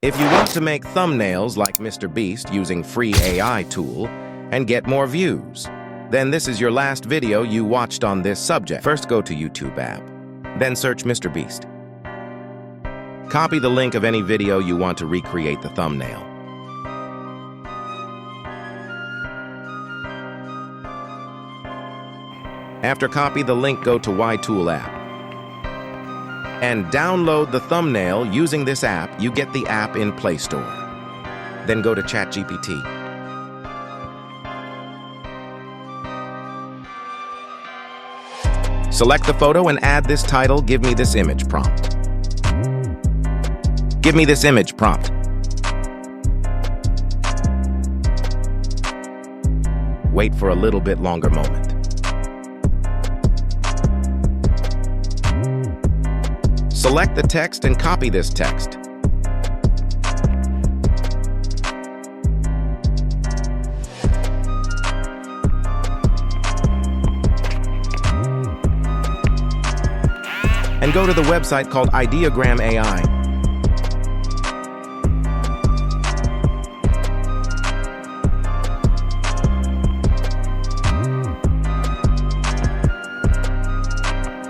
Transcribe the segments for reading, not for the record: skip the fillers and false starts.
If you want to make thumbnails like Mrbeast using free AI tool and get more views, then this is your last video you watched on this subject. First, go to YouTube app, then search Mrbeast. Copy the link of any video you want to recreate the thumbnail. After copy the link, go to YTool app and download the thumbnail. Using this app, you get the app in Play Store. Then go to ChatGPT. Select the photo and add this title. Give me this image prompt. Give me this image prompt. Wait for a little bit longer moment. Select the text and copy this text. And go to the website called Ideogram AI.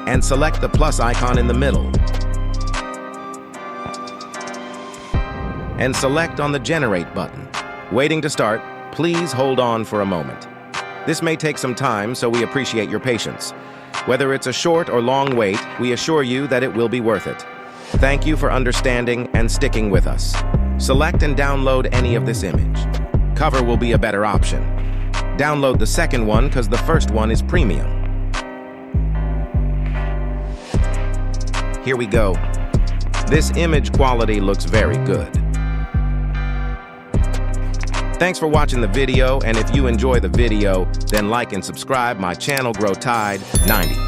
And select the plus icon in the middle. And select on the Generate button. Waiting to start, please hold on for a moment. This may take some time, so we appreciate your patience. Whether it's a short or long wait, we assure you that it will be worth it. Thank you for understanding and sticking with us. Select and download any of this image. Cover will be a better option. Download the second one because the first one is premium. Here we go. This image quality looks very good. Thanks for watching the video, and if you enjoy the video, then like and subscribe my channel Grow Tide 90.